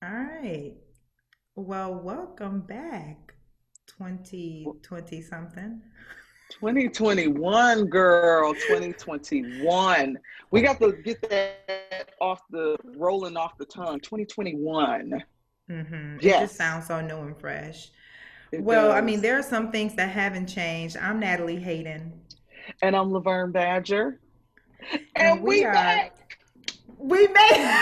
All right. Well, welcome back, 2020 something. 2021, girl, 2021. We got to get that off the rolling off the tongue. 2021. It just Yes, sounds so new and fresh. it Well, I mean, does. there are some things that haven't changed. I'm Natalie Hayden, And I'm Laverne Badger. and And we we are, back we made,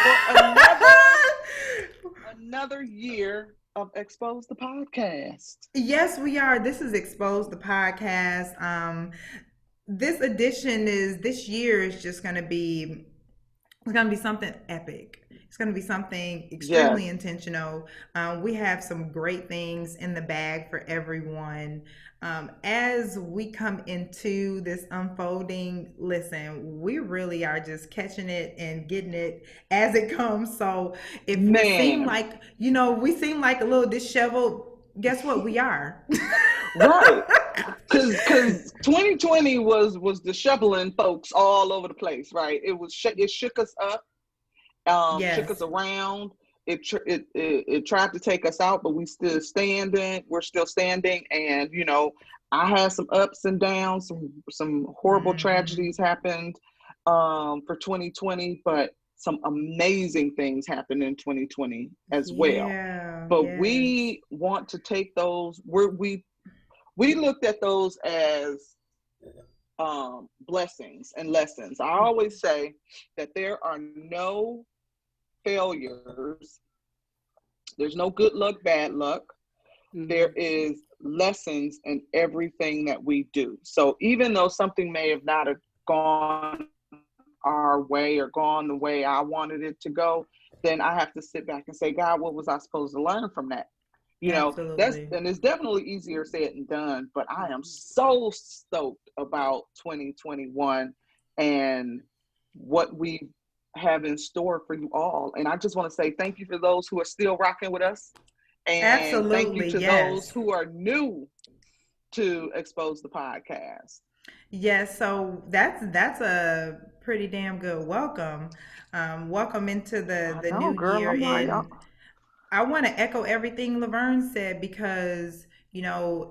for another year of Expose the Podcast. yes, we are. This is Expose the Podcast. This year is just going to be it's going to be something epic. It's going to be something extremely Yes. intentional. We have some great things in the bag for everyone. As we come into this unfolding, listen, we really are just catching it and getting it as it comes. So if we seem Man, like, we seem like a little disheveled, guess what? We are. right. Cause 2020 was disheveling folks all over the place, right? It shook us up, shook us Yes. around. It tried to take us out, but we still standing. We're still standing, and I had some ups and downs. Some horrible Hmm. tragedies happened for 2020, but some amazing things happened in 2020 as well. Yeah. But Yes. we want to take those. We looked at those as blessings and lessons. I always say that there are no failures, there's no good luck, bad luck. There Hmm. is lessons in everything that we do. So even though something may have not have gone our way or gone the way I wanted it to go, then I have to sit back and say, God, what was I supposed to learn from that? That's Absolutely. and it's definitely easier said than done, but I am so stoked about 2021 and what we have in store for you all. And I just want to say thank you for those who are still rocking with us, and thank you Absolutely. to those Yes. who are new to Expose the Podcast. Yes. So that's a pretty damn good welcome. Welcome into the I new know, girl. year. I'm like, And I want to echo everything Laverne said because,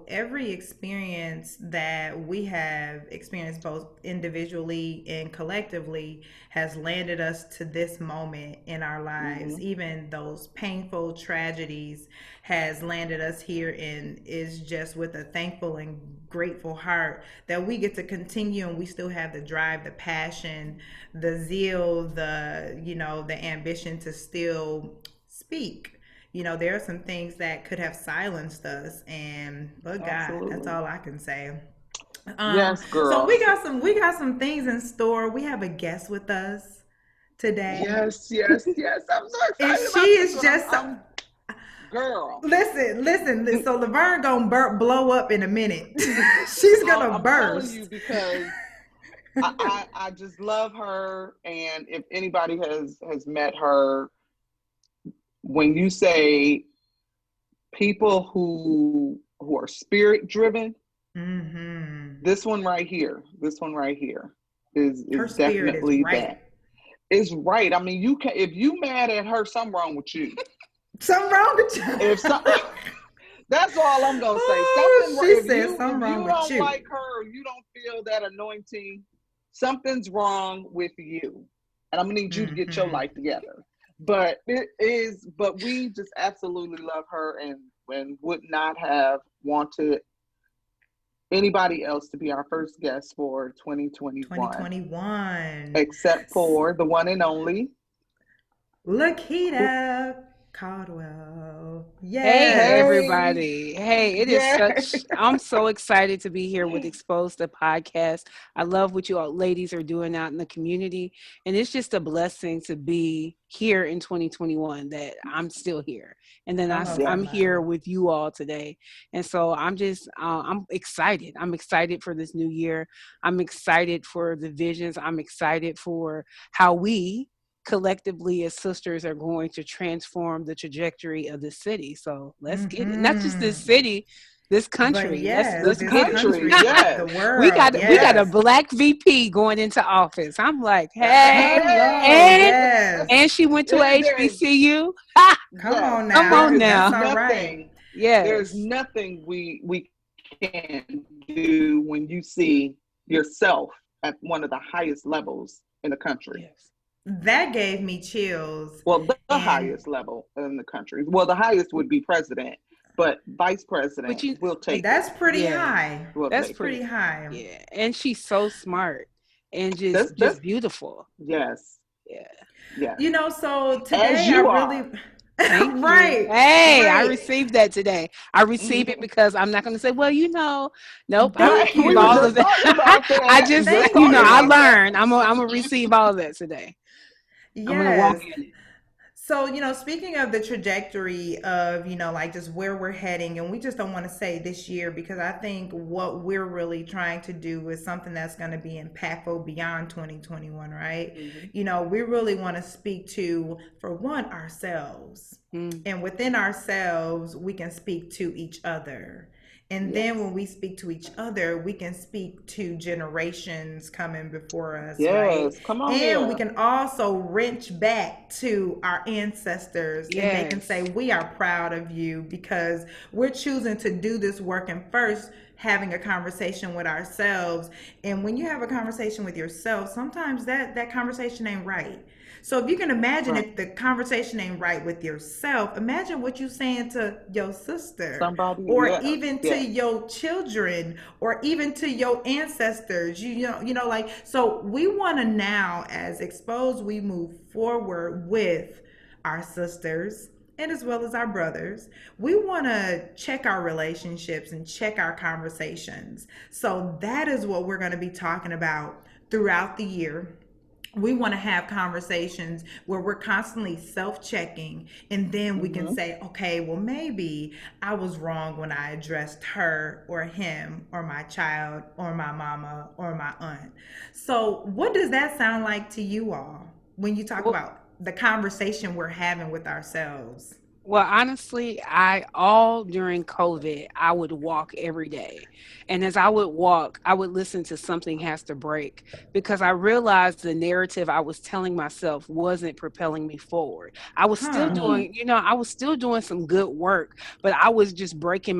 every experience that we have experienced both individually and collectively has landed us to this moment in our lives. mm-hmm, Even those painful tragedies has landed us here and is just with a thankful and grateful heart that we get to continue and we still have the drive, the passion, the zeal, the ambition to still speak. There are some things that could have silenced us, and but God, that's absolutely. all I can say. Yes, So girl. we got some things in store. We have a guest with us today, Yes, yes, yes. I'm so and excited she about this is one. just I'm girl. listen. So Laverne gonna blow up in a minute. She's gonna I'm telling you burst. because I just love her, and if anybody has met her, when you say people who are spirit driven, Hmm. this one right here Her is spirit is definitely right. that. It's right. I mean, you can if you mad at her, something wrong with you. Something wrong with you. If some That's all I'm gonna say. Oh, Something she if said you something if wrong you with don't you. like her, or you don't feel that anointing, something's wrong with you. And I'm gonna need you to get your Hmm. life together. But we just absolutely love her, and would not have wanted anybody else to be our first guest for 2021, 2021. except for the one and only who La'Ketta Caldwell. Hey, Yes. hey, everybody. Hey, yeah. I'm so excited to be here with Exposed the podcast. I love what you all ladies are doing out in the community. And it's just a blessing to be here in 2021 that I'm still here. And then I love I'm that Yes. here about with you all today. And so I'm excited. I'm excited for this new year. I'm excited for the visions. I'm excited for how we collectively as sisters are going to transform the trajectory of the city. So it. let's get it. Not just this Hmm. city. This But country. yes, Let's This get it. country, country, yes, the we world, got we got a yes. yes. black VP going into office. I'm like, hey, Hello, and Hey, yes. she went to a there is, HBCU. Ha! Come yes, on Come there now. on is That's now. all right. nothing, there's Yes. nothing we can do when you see yourself at one of the highest levels in the country. Yes. That gave me chills. Well, the And highest level in the country. Well, the highest would be president, but vice But president, you, we'll take it. that's pretty yeah, high. We'll that's That's take it. pretty pretty. high. Yeah, and she's so smart and That's just beautiful. yes, Yeah. yes. So As today I you really, are. Thank you. right, Hey, I right. received that today. I received it Mhm. because I'm not going to say, well, nope. I Right. Thank receive We were all you. of just talking that. about I that. just, Just Thank talking I about you. that. learned. I'm gonna receive all of that today. I'm gonna walk Yes. in it. So, speaking of the trajectory of, like just where we're heading, and we just don't want to say this year because I think what we're really trying to do is something that's going to be impactful beyond 2021, right? Hmm. We really want to speak to, for one, ourselves. Mm, And within ourselves, we can speak to each other. And then Yes. when we speak to each other, we can speak to generations coming before us, right? Yes. Come on And we here. can also wrench back to our ancestors and they can say, yes. we are proud of you because we're choosing to do this work and first having a conversation with ourselves. And when you have a conversation with yourself, sometimes that conversation ain't right. So if you can imagine Right. if the conversation ain't right with yourself, imagine what you're saying to your sister Somebody. or Yes. even to Yes. your children or even to your ancestors. Like so we want to now as exposed we move forward with our sisters and as well as our brothers, we want to check our relationships and check our conversations. So that is what we're going to be talking about throughout the year. We want to have conversations where we're constantly self-checking and then we can Hmm. say, okay, well, maybe I was wrong when I addressed her or him or my child or my mama or my aunt. So what does that sound like to you all when you talk Well, about the conversation we're having with ourselves? Well, honestly, I all during COVID, I would walk every day. And as I would walk, I would listen to Something Has to Break because I realized the narrative I was telling myself wasn't propelling me forward. I was still Huh. Hmm. doing, I was still doing some good work, but I was just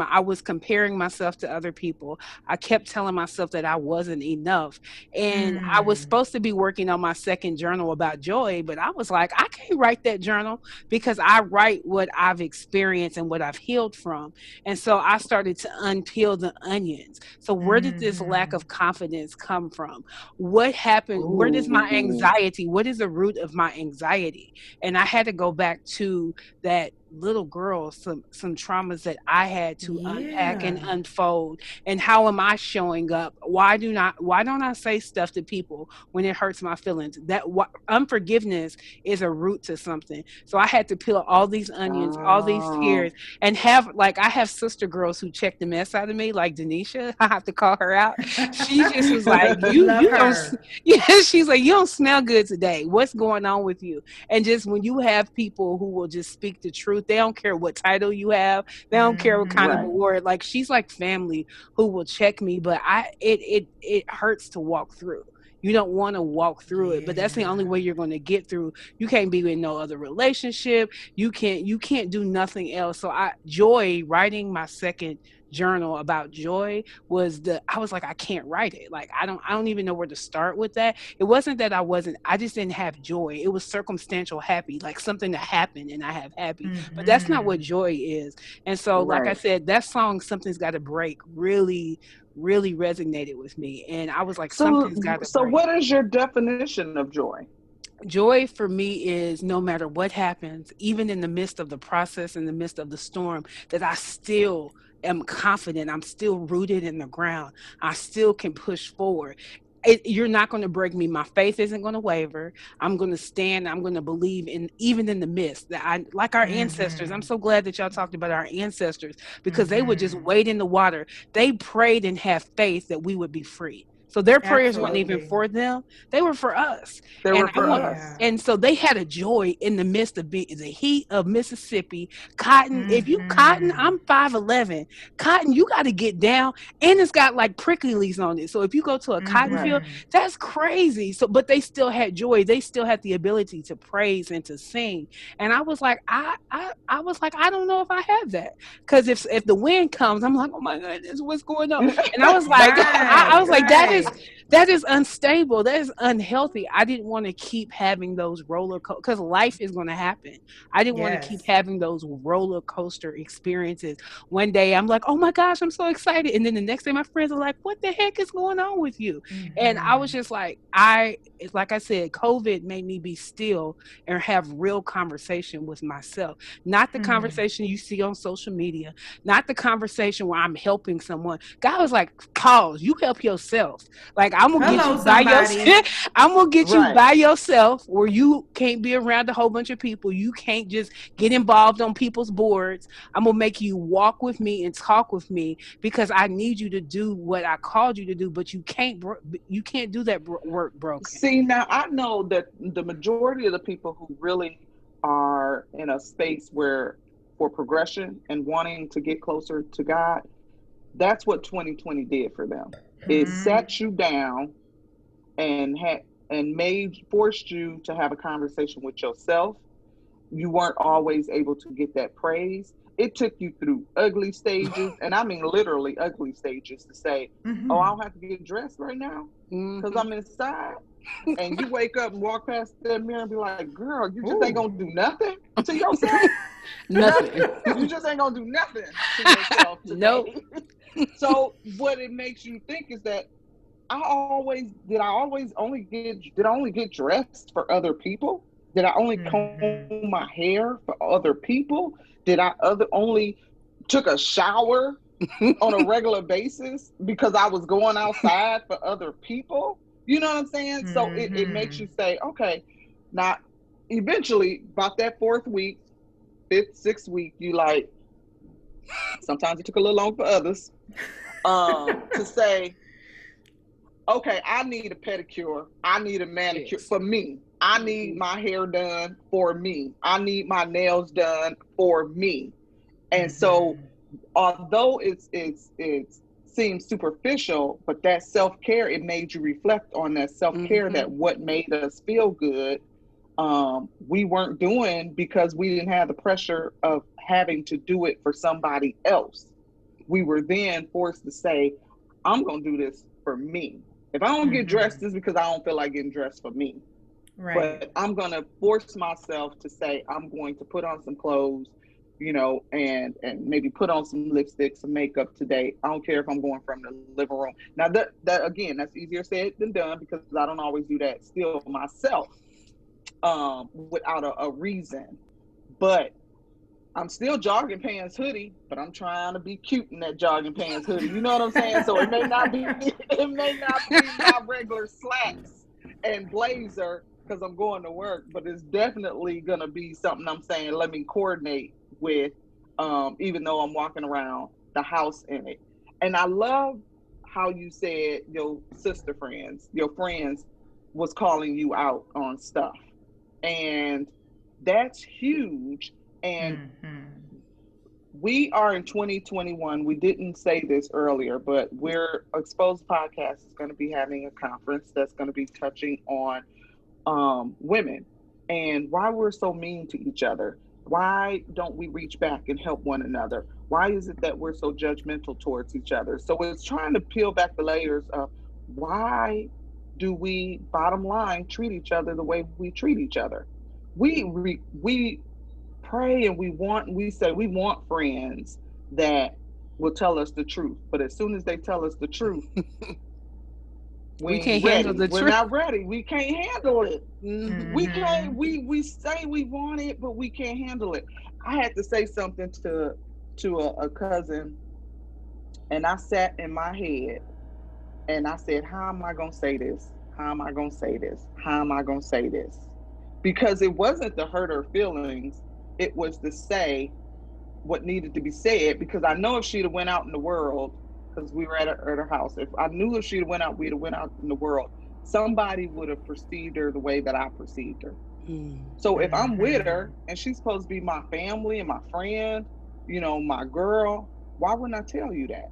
I was comparing myself to other people. I kept telling myself that I wasn't enough. And I was Mm. supposed to be working on my second journal about joy, but I was like, I can't write that journal because I write what I've experienced and what I've healed from. And so I started to unpeel the onions. So where did this lack Mm-hmm. of confidence come from? What happened? Where does my Ooh. anxiety? What is the root of my anxiety? And I had to go back to that little girl, some traumas that I had to unpack and Yeah. unfold. And how am I showing up? Why don't I say stuff to people when it hurts my feelings? Unforgiveness is a root to something. So I had to peel all these onions, all these Ah. tears, and have like I have sister girls who check the mess out of me, like Denisha. I have to call her out. She just was like, Love you don't her. yeah, she's like, you don't smell good today. What's going on with you? And just when you have people who will just speak the truth, they don't care what title you have, they don't care what kind of Mm-hmm. Right. award. Like she's like family who will check me, but it hurts to walk through. You don't want to walk through it, but that's the only Yeah. way you're going to get through. You can't be in no other relationship. You can't do nothing else. So writing my second journal about joy was the I was like, I can't write it. Like I don't even know where to start with that. It wasn't that I just didn't have joy. It was circumstantial happy, like something that happened and I have happy. But that's not what Mm-hmm. joy is. And so like I Right. said, that song Something's Got to Break really resonated with me. And I was like, So, something's got to so break. what is your definition of joy? Joy for me is no matter what happens, even in the midst of the process, in the midst of the storm, that I still am confident. I'm still rooted in the ground. I still can push forward. You're not going to break me. My faith isn't going to waver. I'm going to stand. I'm going to believe in even in the midst that I like our ancestors. I'm Mm-hmm. so glad that y'all talked about our ancestors because they would just Mm-hmm. wade in the water. They prayed and have faith that we would be free. So their prayers weren't even Absolutely. for them; they were for us. They And were I for want, us. Yeah. and so they had a joy in the midst of the heat of Mississippi. Cotton, if you cotton, Mm-hmm. I'm 5'11". Cotton, you got to get down, and it's got like prickly leaves on it. So if you go to a cotton Right. field, Mm-hmm. that's crazy. So, but they still had joy. They still had the ability to praise and to sing. And I was like, I was like, I don't know if I have that, because if the wind comes, I'm like, oh my goodness, what's going on? And I was like, I Right, was like, right. that is unstable. That is unhealthy. I didn't want to keep having those roller coaster, because life is going to happen. I didn't want to keep Yes. having those roller coaster experiences. One day I'm like, oh my gosh, I'm so excited. And then the next day my friends are like, what the heck is going on with you? And I was Mm-hmm. just like, it's like I said, COVID made me be still and have real conversation with myself. Not the Hmm. conversation you see on social media, not the conversation where I'm helping someone. God was like, pause, you help yourself. Like, I'm gonna get Hello, you by somebody. yourself. I'm gonna get you Right. by yourself where you can't be around a whole bunch of people. You can't just get involved on people's boards. I'm gonna make you walk with me and talk with me, because I need you to do what I called you to do, but you can't do that work broken. See, now I know that the majority of the people who really are in a space where for progression and wanting to get closer to God, that's what 2020 did for them. It Hmm. sat you down and had and made forced you to have a conversation with yourself. You weren't always able to get that praise. It took you through ugly stages, and I mean literally ugly stages, to say, "Oh, I Hmm. don't have to get dressed right now because Hmm. I'm inside." And you wake up and walk past that mirror and be like, "Girl, you just ain't Ooh. gonna do nothing to yourself. Nothing. Nothing. You just ain't gonna do nothing to yourself Nope. today." So what it makes you think is that I only get dressed for other people? Did I only Hmm. comb my hair for other people? Did I other only took a shower on a regular basis because I was going outside for other people? You know what I'm saying? So it makes Hmm. you say, okay, now eventually about that fourth week, fifth, sixth week, you like, sometimes it took a little long for others, to say, okay, I need a pedicure. I need a manicure Yes. for me. I need Mhm. my hair done for me. I need my nails done for me. And so, Hmm. although it's seems superficial, but that self-care, it made you reflect on that self-care, that Mhm. what made us feel good, we weren't doing because we didn't have the pressure of having to do it for somebody else. We were then forced to say, I'm going to do this for me. If I don't get dressed, Hmm. it's because I don't feel like getting dressed for me. Right. But I'm going to force myself to say, I'm going to put on some clothes, and maybe put on some lipstick, some makeup today. I don't care if I'm going from the living room. Now that again, that's easier said than done, because I don't always do that still myself, without a reason. But I'm still jogging pants hoodie, but I'm trying to be cute in that jogging pants hoodie. You know what I'm saying? So it may not be it may not be my regular slacks and blazer because I'm going to work, but it's definitely gonna be something I'm saying, let me coordinate with, even though I'm walking around the house in it. And I love how you said your sister friends, your friends was calling you out on stuff. And that's huge. And Hmm. we are in 2021. We didn't say this earlier, but we're Exposed Podcast is going to be having a conference that's going to be touching on, women and why we're so mean to each other. Why don't we reach back and help one another? Why is it that we're so judgmental towards each other? So it's trying to peel back the layers of why do we, bottom line, treat each other the way we treat each other. We pray and we say we want friends that will tell us the truth. But as soon as they tell us the truth, we We can't ain't handle ready. the We're truth. not ready. We can't handle it. Mhm. We can't. Hmm. We say we want it, but we can't handle it. I had to say something to a cousin, and I sat in my head and I said, "How am I gonna say this? How am I gonna say this? How am I gonna say this?" Because it wasn't to hurt her feelings. It was to say what needed to be said. Because I know if she'd have went out in the world because we were at her house. If I knew if she'd went out, we'd have went out in the world. Somebody would have perceived her the way that I perceived her. So if I'm with her and she's supposed to be my family and my friend, my girl, why wouldn't I tell you that?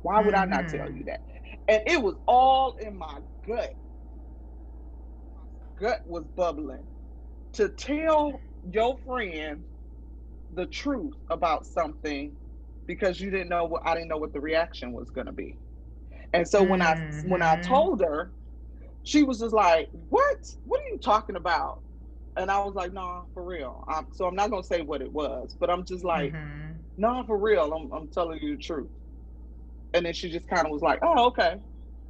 Why would I not tell you that? And it was all in my gut. My gut was bubbling to tell your friend the truth about something because you didn't know I didn't know what the reaction was going to be. And so when I told her, she was just like, what are you talking about? And I was like, no, for real. So I'm not going to say what it was, but I'm just like, no, for real. I'm telling you the truth. And then she just kind of was like, oh, okay.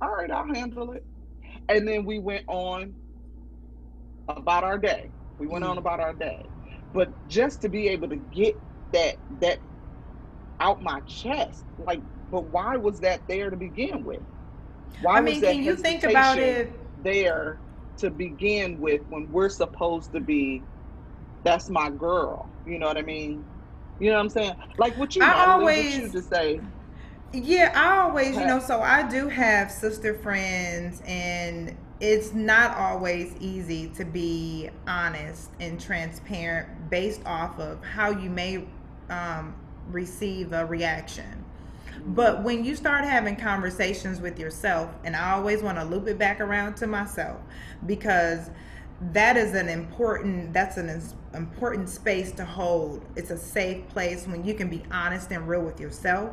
All right, I'll handle it. And then we went on about our day. But just to be able to get that out my chest, like, but why was that there to begin with? Why was that can you think about it there to begin with when we're supposed to be, that's my girl? You know what I mean? You know what I'm saying? Like what you just say. Yeah, I always, so I do have sister friends, and it's not always easy to be honest and transparent based off of how you may receive a reaction. But when you start having conversations with yourself, and I always want to loop it back around to myself, because that's an important space to hold. It's a safe place when you can be honest and real with yourself.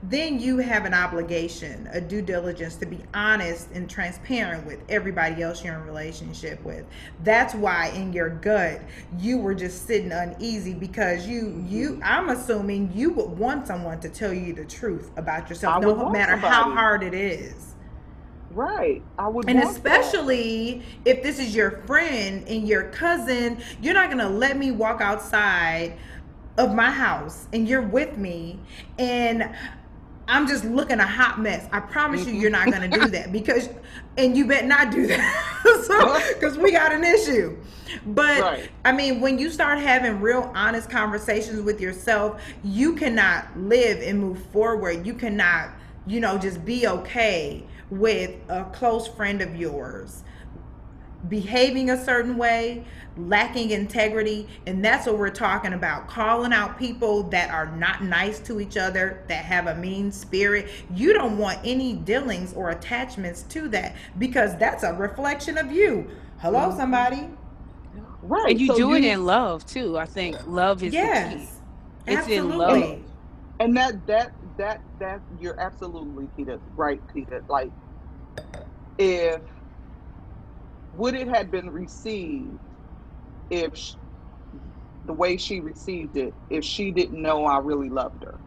Then you have an obligation, a due diligence to be honest and transparent with everybody else you're in relationship with. That's why in your gut you were just sitting uneasy, because I'm assuming you would want someone to tell you the truth about yourself, no matter how hard it is. Right. I would. And especially if this is your friend and your cousin, you're not gonna let me walk outside of my house and you're with me and I'm just looking a hot mess. I promise you, you're not going to do that, and you better not do that, because we got an issue. But right. I mean, when you start having real honest conversations with yourself, you cannot live and move forward. You cannot, just be okay with a close friend of yours behaving a certain way, lacking integrity. And that's what we're talking about, calling out people that are not nice to each other, that have a mean spirit. You don't want any dealings or attachments to that, because that's a reflection of you. Hello, somebody. Right. And you do it in love too. I think love is the key. It's absolutely in love. And that you're absolutely right, Keita. Like, if would it have been received if the way she received it, if she didn't know I really loved her?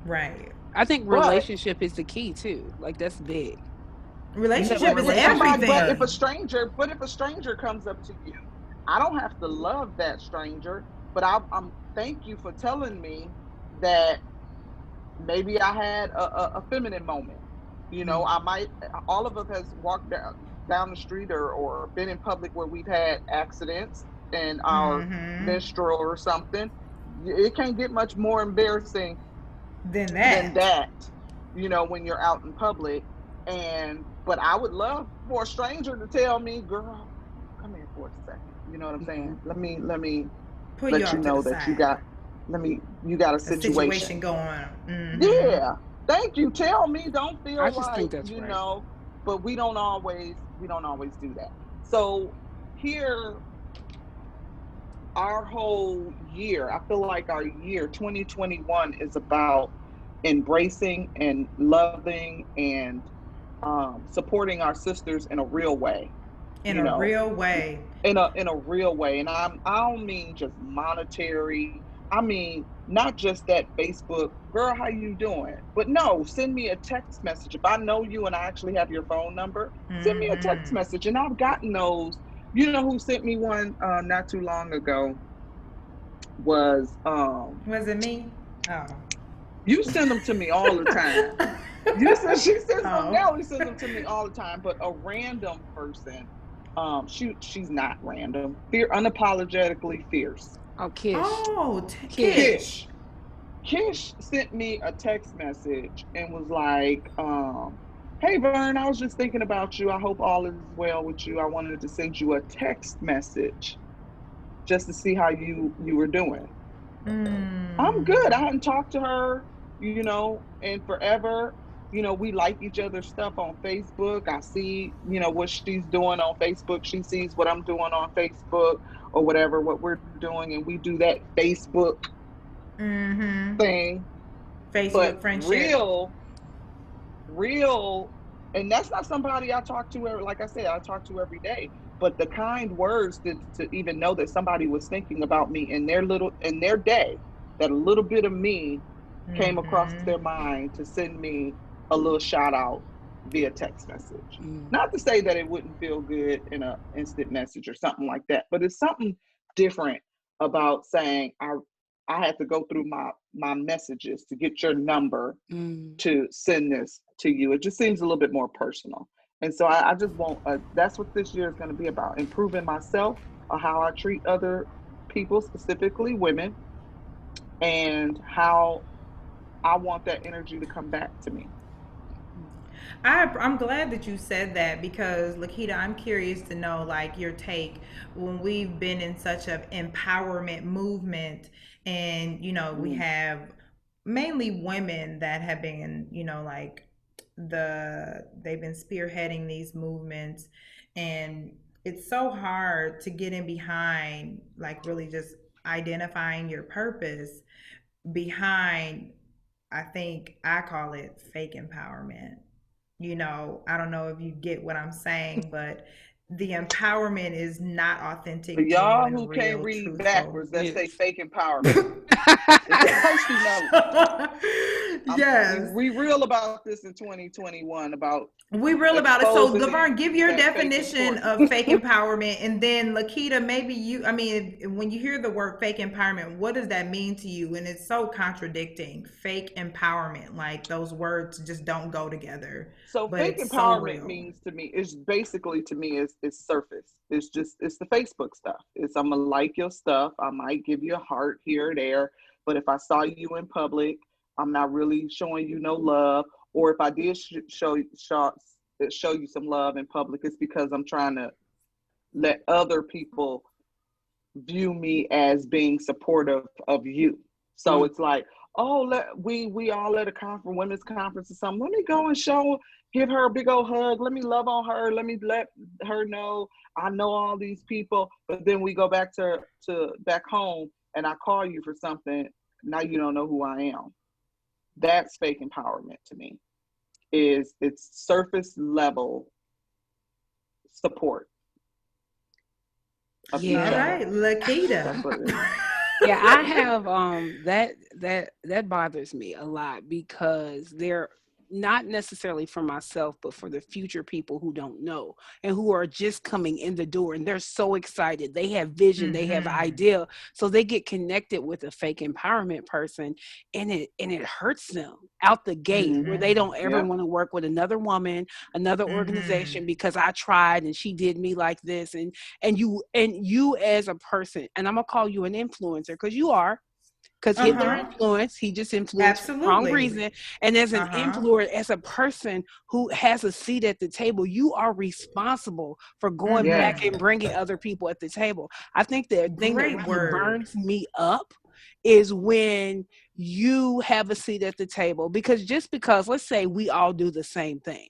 Right. I think relationship is the key too. Like, that's big. Relationship is everything. But if a stranger comes up to you, I don't have to love that stranger, but I'm thank you for telling me that maybe I had a feminine moment. I might, all of us has walked down the street or been in public where we've had accidents in our menstrual or something. It can't get much more embarrassing than that, when you're out in public. But I would love for a stranger to tell me, girl, come here for a second. You know what I'm saying? Let me let you know that you got a situation going on. Yeah. Thank you. Tell me. Don't feel like, right. But we don't always do that. So here, our whole year, I feel like our year 2021 is about embracing and loving and supporting our sisters in a real way. In a real way. And I don't mean just monetary. I mean, not just that Facebook, girl, how you doing? But no, send me a text message. If I know you and I actually have your phone number, send me a text message. And I've gotten those. You know who sent me one not too long ago was it me? Oh. You send them to me all the time. She sends them, Nelly sends them to me all the time. But a random person, she's not random. Unapologetically fierce. Oh, Kish. Oh, Kish. Kish sent me a text message and was like, "Hey Vern, I was just thinking about you. I hope all is well with you. I wanted to send you a text message just to see how you were doing." I'm good. I Mm. hadn't talked to her, in forever. We like each other's stuff on Facebook. I see, what she's doing on Facebook. She sees what I'm doing on Facebook or whatever, what we're doing, and we do that Facebook Mm-hmm. thing. But Facebook friendship. real, and that's not somebody I talk to like I said, I talk to every day. But the kind words to even know that somebody was thinking about me in their day, that a little bit of me came across Mm-hmm. their mind to send me a little shout out via text message. Mm. Not to say that it wouldn't feel good in an instant message or something like that, but it's something different about saying I had to go through my messages to get your number Mm. to send this to you. It just seems a little bit more personal. And so I just want, that's what this year is going to be about, improving myself or how I treat other people, specifically women, and how I want that energy to come back to me. I'm glad that you said that because Lakita, I'm curious to know like your take when we've been in such an empowerment movement, and we Mm. have mainly women that have been like they've been spearheading these movements, and it's so hard to get in behind like really just identifying your purpose behind, I think I call it fake empowerment. I don't know if you get what I'm saying, but the empowerment is not For authentic, y'all genuine, who can't real, read truthful. backwards, that say Yes. fake empowerment. It's supposed to be no. Yes. We real about this in 2021 about We real about it. So, exposing Laverne, give your that fake definition importance. of fake empowerment. And then, Lakita, maybe I mean, when you hear the word fake empowerment, what does that mean to you? And it's so contradicting. Fake empowerment, like those words just don't go together, So but fake it's so empowerment real. means to me is basically to me is surface. It's the Facebook stuff. It's I'm gonna like your stuff. I might give you a heart here or there, but if I saw you in public, I'm not really showing you no love. Or if I did show you some love in public, it's because I'm trying to let other people view me as being supportive of you. So Mm. it's like, oh, we all at a conference, women's conference or something. Let me go and give her a big old hug. Let me love on her. Let me let her know I know all these people. But then we go back to back home and I call you for something. Now you don't know who I am. That's fake empowerment to me. It's surface level support of All each Yeah. other. right, Lakita. That's what it is. Yeah, I have that bothers me a lot because they're not necessarily for myself, but for the future people who don't know and who are just coming in the door and they're so excited. They have vision, they have Mm-hmm. idea. So they get connected with a fake empowerment person and it hurts them out the gate where Mm-hmm. they Mm-hmm. don't ever Yep. want to work with another woman, another Mm-hmm. organization because I tried and she did me like this and you as a person, and I'm gonna call you an influencer because you are, because Hitler Uh-huh. influenced, he just influenced for the wrong Absolutely. reason. And as an Uh-huh. influencer, as a person who has a seat at the table, you are responsible for going back Yes. Mm-hmm. and bringing other people at the table. I think the thing that Great really word. burns me up is when you have a seat at the table, because just because, let's say we all do the same thing.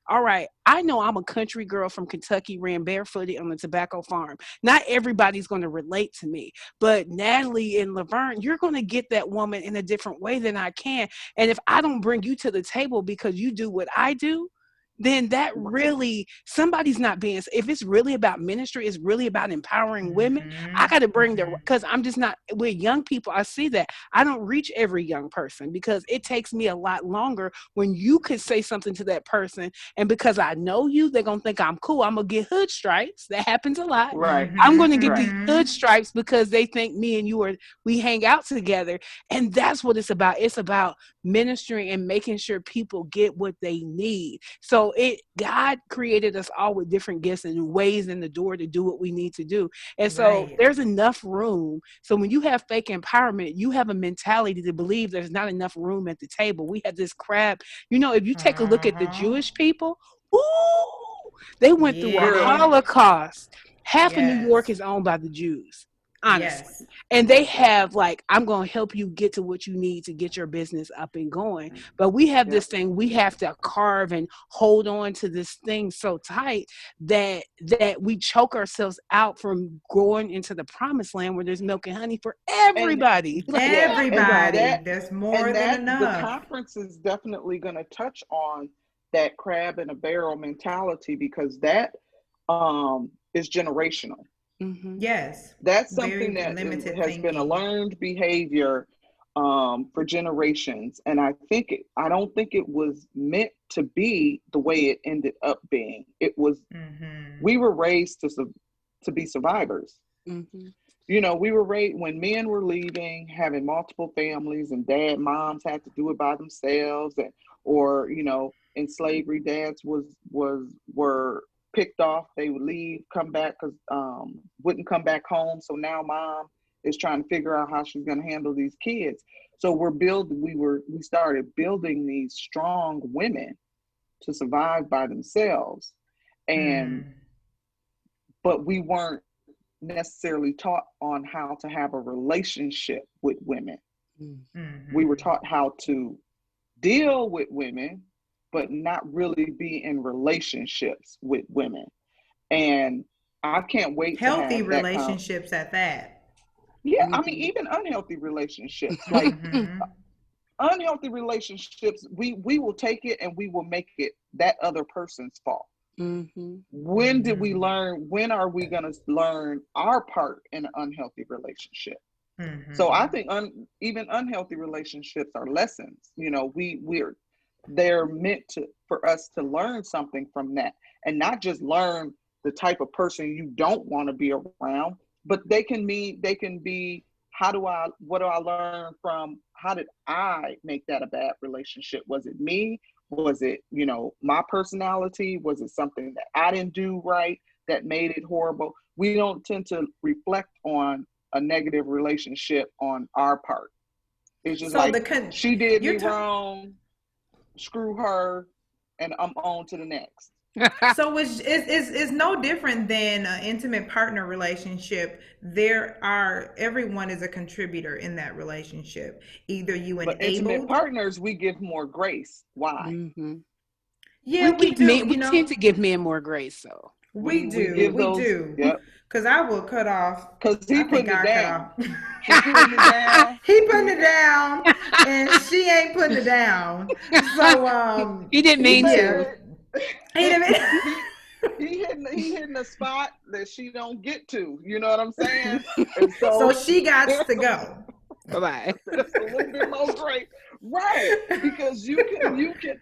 All right, I know I'm a country girl from Kentucky, ran barefooted on a tobacco farm. Not everybody's going to relate to me, but Natalie and Laverne, you're going to get that woman in a different way than I can. And if I don't bring you to the table because you do what I do, then that really, somebody's not being, if it's really about ministry, it's really about empowering women. I Mm-hmm. got to bring the, Mm-hmm. because I'm just not, with young people, I see that. I don't reach every young person because it takes me a lot longer when you could say something to that person. And because I know you, they're going to think I'm cool. I'm going to get hood stripes. That happens a lot. Right. I'm going to Mm-hmm. get Right. these hood Mm-hmm. stripes because they think me and you are, we hang out together. And that's what it's about. It's about ministering and making sure people get what they need. So know, God created us all with different gifts and ways in the door to do what we need to do. And so Right. there's enough room. So when you have fake empowerment, you have a mentality to believe there's not enough room at the table. We have this crab. You know, if you take a look at the Uh-huh. Jewish people, ooh, they went through a Girl. Yeah. Holocaust. Half of New York Yes. is owned by the Jews, Yes. honestly. And they have like, I'm going to help you get to what you need to get your business up and going. But we have Yep. this thing, we have to carve and hold on to this thing so tight that we choke ourselves out from going into the promised land where there's milk and honey for And everybody. Like yeah, Everybody. everybody. There's more and than that the enough. conference is definitely going to touch on that crab in a barrel mentality, because that is generational. Mm-hmm. Yes. That's something Very that limited has been a thinking. learned behavior for generations, and I don't think it was meant to be the way it ended up being. It was, Mm-hmm. we were raised to be survivors. Mm-hmm. You know, we were raised when men were leaving, having multiple families, and moms had to do it by themselves, and or you know, in slavery, dads were picked off. They would leave, come back, because wouldn't come back home. So now mom is trying to figure out how she's going to handle these kids. So we started building these strong women to survive by themselves, and Mm. but we weren't necessarily taught on how to have a relationship with women. We were Mm-hmm. taught how to deal with women, but not really be in relationships with women. And I can't wait to Healthy have that kind of, relationships at that. yeah, I mean, Mm-hmm. even unhealthy relationships, like Mm-hmm. unhealthy relationships, we will take it and we will make it that other person's fault. Mm-hmm. When did we Mm-hmm. learn? When are we going to learn our part in an unhealthy relationship? So I Mm-hmm. think even unhealthy relationships are lessons. You know, they're meant to for us to learn something from that, and not just learn the type of person you don't want to be around, but they can be what do I learn from, how did I make that a bad relationship? Was it me? Was it, you know, my personality? Was it something that I didn't do right that made it horrible? We don't tend to reflect on a negative relationship on our part. It's just So like, she did you're me ta- wrong, screw her, and I'm on to the next. so it's no different than an intimate partner relationship. Everyone is a contributor in that relationship. Either you But intimate enabled. partners, we give more grace. Why? Mm-hmm. Yeah, we do. We tend to give men more grace, so We We do. give We those, do. yep, Cause I will cut off. because I he think putting it I cut down. off. He putting it down. He putting it down, and she ain't putting it down. So he didn't He mean made yeah, to. it. he didn't. he he hitting a spot that she don't get to. You know what I'm saying? And So so she got there's to go. Bye-bye. a little bit more grace, right? Because you can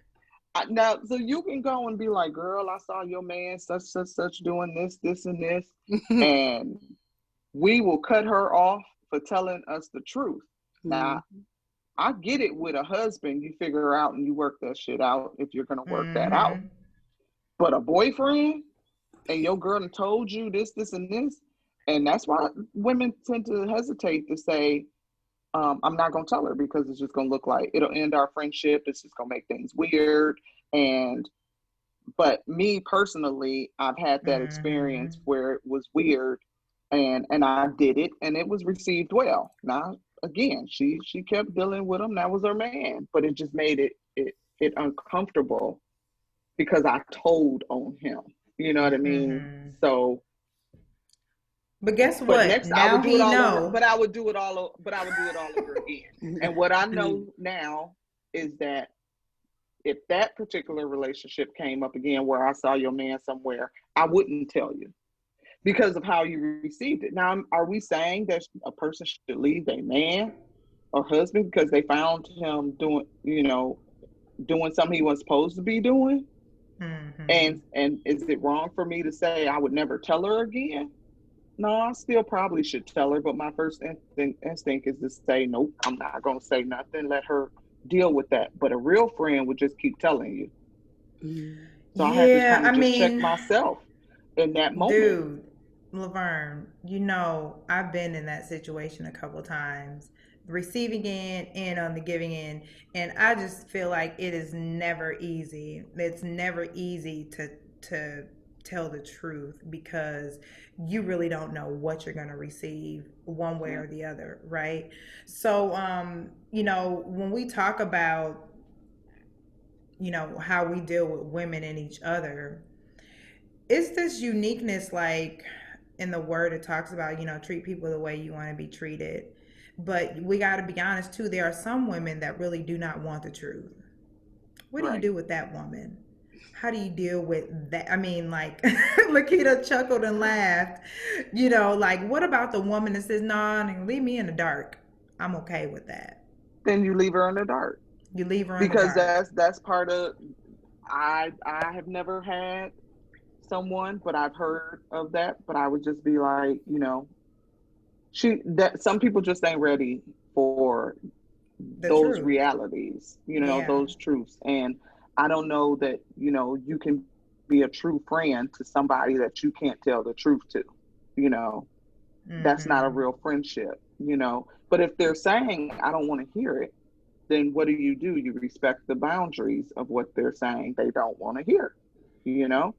now, so you can go and be like, girl, I saw your man such doing this and this, and we will cut her off for telling us the truth. Now, I get it, with a husband, you figure out and you work that shit out if you're gonna work that out. Mm-hmm. But a boyfriend, and your girl done told you this, and this, and that's why women tend to hesitate to say, I'm not gonna tell her, because it's just gonna look like it'll end our friendship. It's just gonna make things weird. And but me personally, I've had that Mm-hmm. experience where it was weird, and I did it, and it was received well. Now again, she kept dealing with him. That was her man, but it just made it uncomfortable because I told on him. You know what I mean? Mm-hmm. So, But guess but what? next I Now would do it he all over. know. But I would do it all. But I would do it all over again. And what I know now is that if that particular relationship came up again, where I saw your man somewhere, I wouldn't tell you because of how you received it. Now, are we saying that a person should leave a man or husband because they found him doing something he was supposed to be doing? Mm-hmm. And is it wrong for me to say I would never tell her again? No, I still probably should tell her, but my first instinct is to say, nope, I'm not going to say nothing. Let her deal with that. But a real friend would just keep telling you. So I had to Yeah, kind I of just check mean, myself in that moment. dude, Laverne, I've been in that situation a couple times, receiving end and on the giving end, and I just feel like it is never easy. It's never easy to tell the truth because you really don't know what you're going to receive one way Yeah. or the other, right? So, when we talk about, how we deal with women and each other, it's this uniqueness, like in the word it talks about, treat people the way you want to be treated. But we got to be honest too, there are some women that really do not want the truth. What do you Right. do with that woman? How do you deal with that? I mean, like, La'Ketta chuckled and laughed. Like, what about the woman that says, "Nah, leave me in the dark. I'm okay with that." Then you leave her in the dark, You leave her in the because dark. that's part of. I have never had someone, but I've heard of that. But I would just be like, some people just ain't ready for The those truth. realities, Yeah. those truths. And I don't know that, you can be a true friend to somebody that you can't tell the truth to, you know, that's not a Mm-hmm. real friendship. But if they're saying, I don't want to hear it, then what do? You respect the boundaries of what they're saying they don't want to hear, you know?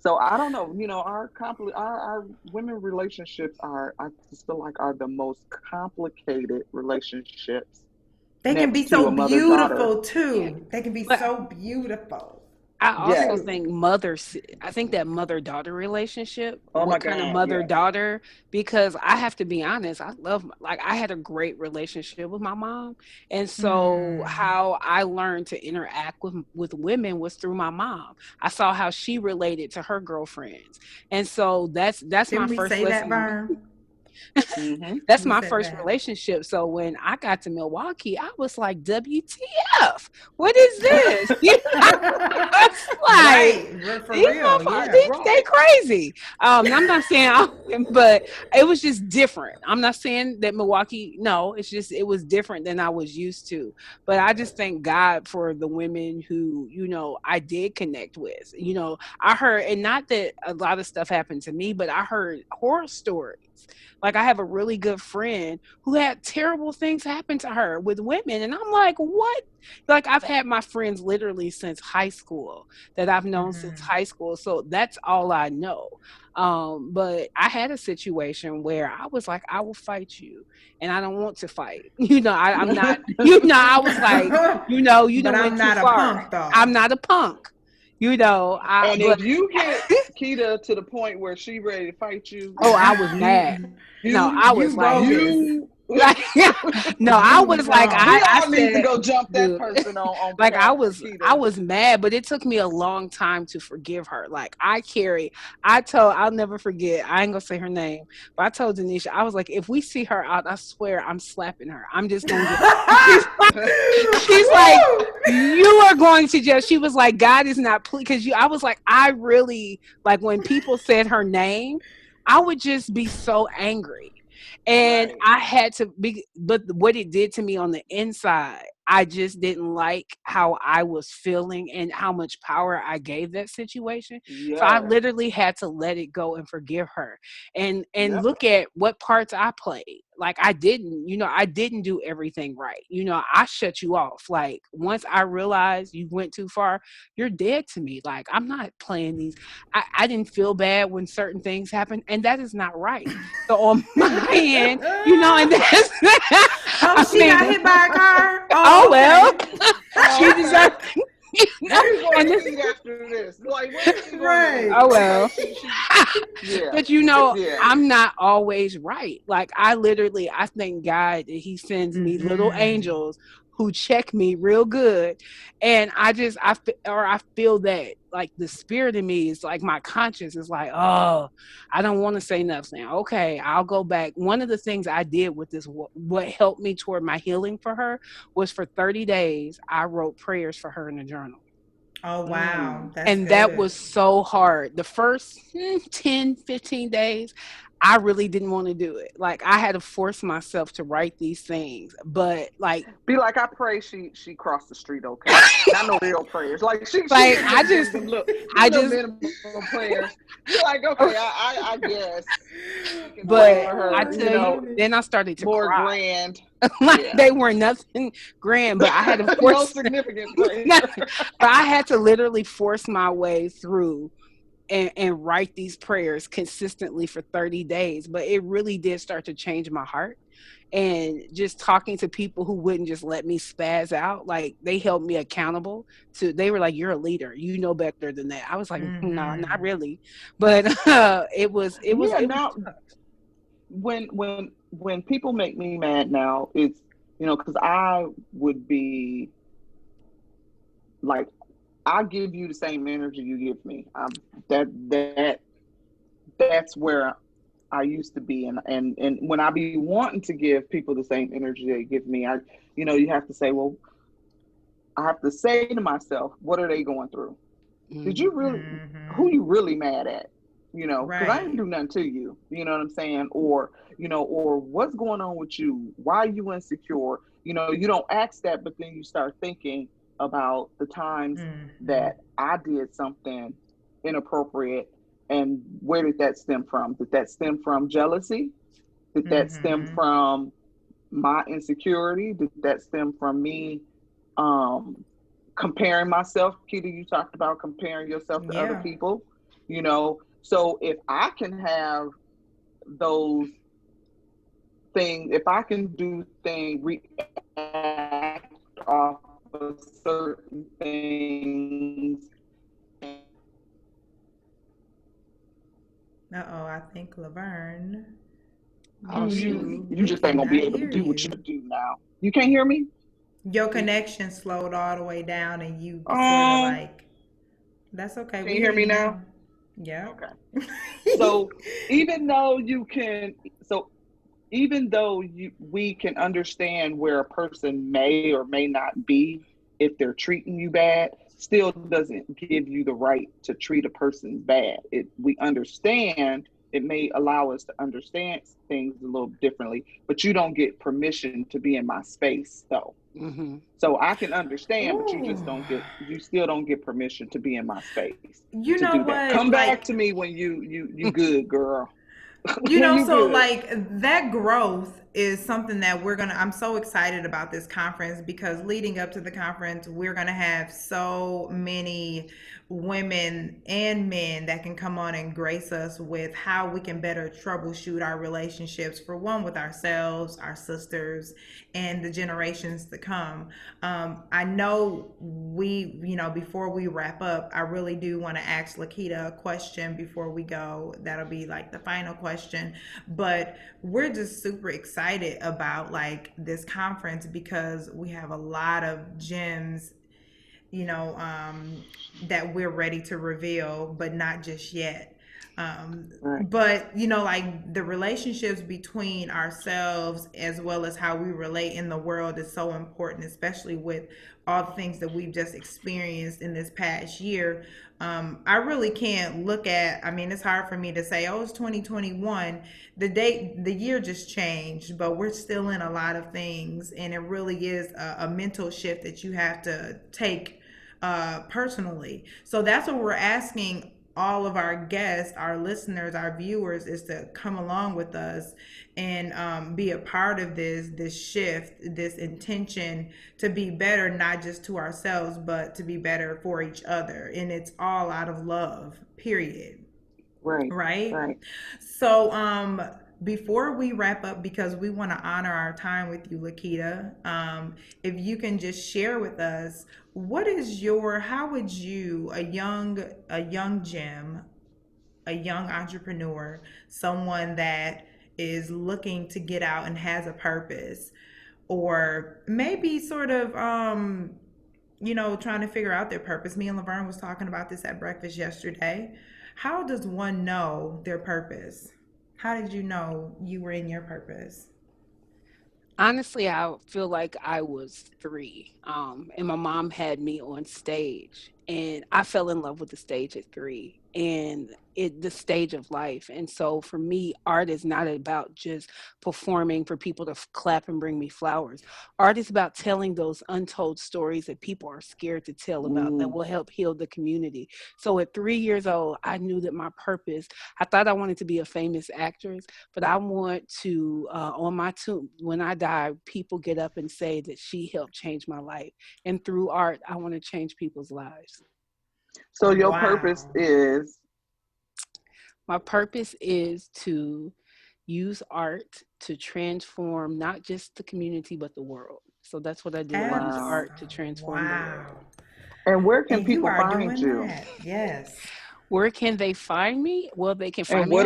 So I don't know, our women relationships are, I just feel like, are the most complicated relationships They can be next to so a mother-daughter. beautiful Yeah. too. They can be But so beautiful. I also Yes. Too. think I think that mother-daughter relationship, Oh my what kind of God. Yes. mother-daughter, because I have to be honest, like I had a great relationship with my mom. And so Hmm. how I learned to interact with women was through my mom. I saw how she related to her girlfriends. And so that's my Didn't we first say that, lesson. Vern? Mm-hmm. That's We my said first that. relationship. So when I got to Milwaukee, I was like, WTF? What is this? I was like, Right. For these real. motherfuckers, Yeah. they crazy. I'm not saying, but it was just different. I'm not saying that Milwaukee, no, it's just, it was different than I was used to. But I just thank God for the women who, I did connect with. I heard, and not that a lot of stuff happened to me, but I heard horror stories. Like I have a really good friend who had terrible things happen to her with women. And I'm like, what? Like I've had my friends literally since high school, that I've known since Hmm. high school. So that's all I know. But I had a situation where I was like, I will fight you and I don't want to fight. I'm not, I was like, you But done I'm went too not a far. punk though. I'm not a punk. And But if you hit Keita to the point where she ready to fight you, oh, I was mad. No, you, I was You like, bogus. you, like no, I You was like, wrong. we I all need to said, go jump that dude, person on like behalf of I Keita. was mad, but it took me a long time to forgive her. Like I'll never forget, I ain't gonna say her name, but I told Denisha, I was like, if we see her out, I swear I'm slapping her. I'm just gonna get she's she's like, Woo! you are going to just, she was like, God is not pleased, because I was like, I really, like when people said her name, I would just be so angry. And Right. I had to be, but what it did to me on the inside, I just didn't like how I was feeling and how much power I gave that situation. So I Yes. literally had to let it go and forgive her, and Yep. look at what parts I played. Like I didn't do everything right. I shut you off. Like once I realized you went too far, you're dead to me. Like I'm not playing these. I didn't feel bad when certain things happened, and that is not right. So on my end, and that's Oh, I she mean, got hit by a car. oh Oh, well, okay. she Oh, okay. deserved, you know, What are you going and to this, eat after this? Like, what is she going to eat? Right. oh Okay, well. she, yeah, But yeah. I'm not always right. Like I thank God that He sends me little Mm-hmm. angels who check me real good, and I feel that like the spirit in me is like my conscience is like, oh, I don't want to say nothing. Okay, I'll go back. One of the things I did with this, what helped me toward my healing for her, was for 30 days I wrote prayers for her in a journal. Oh, wow. Mm. That's And that good. was so hard. The first 10, 15 days, I really didn't want to do it. Like I had to force myself to write these things. But Be like, I pray she crossed the street okay. Not no real prayers. Like she like did I just them I little just minimum prayers. You're like, okay, I guess we can pray but for Oh, I her, I tell you, love it. then I started to more cry. grand. Like Yeah. they were nothing grand, but I had to No force significant prayer. but I had to literally force my way through and write these prayers consistently for 30 days. But it really did start to change my heart. And just talking to people who wouldn't just let me spaz out, like they held me accountable to, they were like, you're a leader, you know better than that. I was like, no, not Mm-hmm. really. But Yeah, it was now tough. when people make me mad now, it's because I would be like, I give you the same energy you give me. That that's where I used to be, and when I be wanting to give people the same energy they give me, you have to say, well, I have to say to myself, what are they going through? Did you Mhm. really? Who Mm-hmm. you really mad at? Because I didn't Right. do nothing to you. You know what I'm saying? Or what's going on with you? Why are you insecure? You don't ask that, but then you start thinking about the times Mm-hmm. that I did something inappropriate, and where did that stem from? Did that stem from jealousy? Did that stem Mm-hmm. from my insecurity? Did that stem from me um, comparing myself? Keita, you talked about comparing yourself to other Yeah. people. So if I can have those things, if I can do things, react off of certain things, Uh-oh, I think Laverne, Oh shoot. you we just ain't gonna be cannot able to hear do what you you. do now. You can't hear me? Your connection slowed all the way down and you sort of Um, like, that's okay. can We you hear hear me you now? now. Yep. Okay. So even though you can, so even though we can understand where a person may or may not be if they're treating you bad, still doesn't give you the right to treat a person bad. We understand, it may allow us to understand things a little differently, but you don't get permission to be in my space though. Mhm. So I can understand, but Ooh. you still don't get permission to be in my space You to know do that. what? Come back Like, to me when you good, girl. you When know, you so good. like that growth is something that I'm so excited about this conference because leading up to the conference, we're gonna have so many women and men that can come on and grace us with how we can better troubleshoot our relationships, for one, with ourselves, our sisters, and the generations to come. I know before we wrap up, I really do want to ask La'Ketta a question before we go. That'll be like the final question. But we're just super excited about like this conference because we have a lot of gems, you know, that we're ready to reveal, but not just yet. Right. But like the relationships between ourselves as well as how we relate in the world is so important, especially with all the things that we've just experienced in this past year. I really can't look at, I mean, it's hard for me to say, oh, it's 2021. The year just changed, but we're still in a lot of things. And it really is a mental shift that you have to take personally. So that's what we're asking all of our guests, our listeners, our viewers, is to come along with us and be a part of this shift, this intention to be better, not just to ourselves, but to be better for each other. And it's all out of love, period. Right. Right? Right. So, before we wrap up, because we want to honor our time with you, La'Ketta, if you can just share with us, how would you, a young Jim, a young entrepreneur, someone that is looking to get out and has a purpose, or maybe sort of, trying to figure out their purpose. Me and Laverne was talking about this at breakfast yesterday. How does one know their purpose? How did you know you were in your purpose? Honestly, I feel like I was 3, and my mom had me on stage, and I fell in love with the stage at 3, and the stage of life. And so for me, art is not about just performing for people to clap and bring me flowers. Art is about telling those untold stories that people are scared to tell about, that will help heal the community. So at 3 years old, I knew that my purpose, I thought I wanted to be a famous actress, but I want to, on my tomb, when I die, people get up and say that she helped change my life. And through art, I want to change people's lives. So your purpose Wow. is? My purpose is to use art to transform not just the community, but the world. So that's what I do. I use Wow. art to transform the Wow. world. And where can And you people are find doing you? that. Yes. Where can they find me? Well, they can And find me on.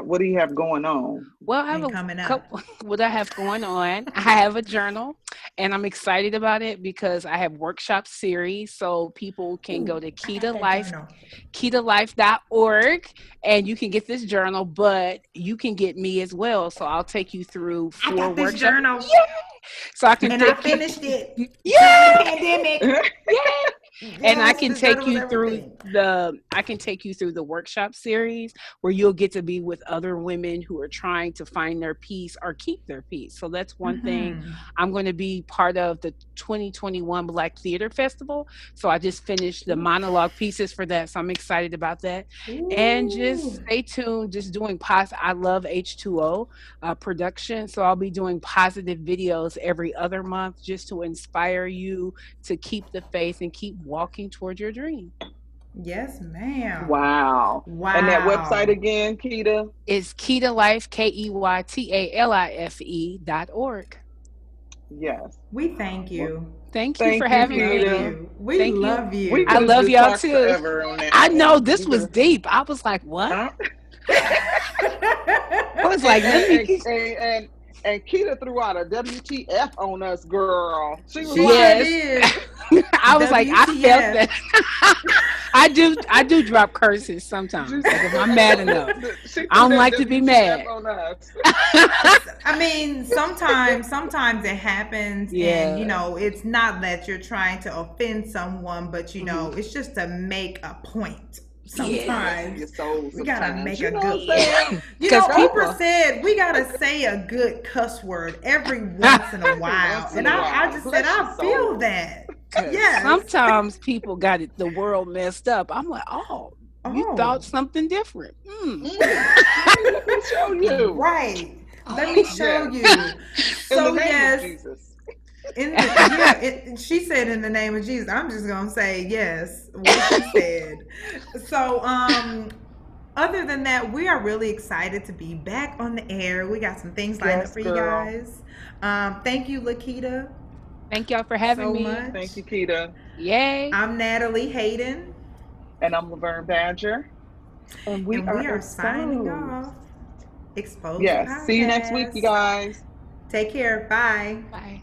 what do you have going on? Well, I have And a coming up. couple. What I have going on, I have a journal, and I'm excited about it because I have workshop series, so people can go Ooh, to I got that journal. Keytalife.org, and you can get this journal, but you can get me as well. So I'll take you through I 4 got this workshops. journal. Yay! So I can And I take you. finished it during the Yeah, pandemic. yeah. And I Yes, can this journal take was you through everything. the workshop series where you'll get to be with other women who are trying to find their peace or keep their peace. So that's one thing. Mm-hmm. I'm going to be part of the 2021 Black Theater Festival. So I just finished the monologue pieces for that. So I'm excited about that. And just Ooh. stay tuned, just doing I love H2O production. So I'll be doing positive videos every other month just to inspire you to keep the faith and keep walking toward your dream. Yes, ma'am. Wow. And that website Wow. again, Keita? It's Keytalife, Keytalife.org. Yes. We thank you. Thank you for Thank you, We having love me. Keita. you. We Thank you. love We I could you. have love just y'all talked too. forever on that I know one. this was deep. I was like, what? Huh? I was and, like, let and, me. and, and, and Keita threw out a WTF on us, girl. She was She like, sure Yes. did. I was like, I felt WTF. that. I do drop curses sometimes. Like if I'm mad enough. she I threw don't that like to be WTF mad. on us. I mean, sometimes it happens, and Yeah. it's not that you're trying to offend someone, but Mhm. it's just to make a point. Yeah. Rest in your Sometimes soul we gotta sometimes. make You a know what I'm good Yeah. point. saying? Because Oprah people. said we gotta say a good cuss word every once in a Every while, once in and a I while. just said Bless your I feel soul. that. Because Yes. sometimes people got it, the world messed up. I'm like, oh, you thought Oh, something different. Let me show you. right. Let me show Yes. you. In the So name of yes, Jesus. she said in the name of Jesus. I'm just gonna say yes, what she said. So other than that, we are really excited to be back on the air. We got some things lined up Yes, for you girl. guys. Thank you, La'Ketta, Thank y'all for having so me. much. Thank you, Keita. Yay. I'm Natalie Hayden, And I'm Laverne Badger. And we and are we are signing exposed. off. Exposed Yes. See you next week, you Podcast. guys. Take care. Bye. Bye.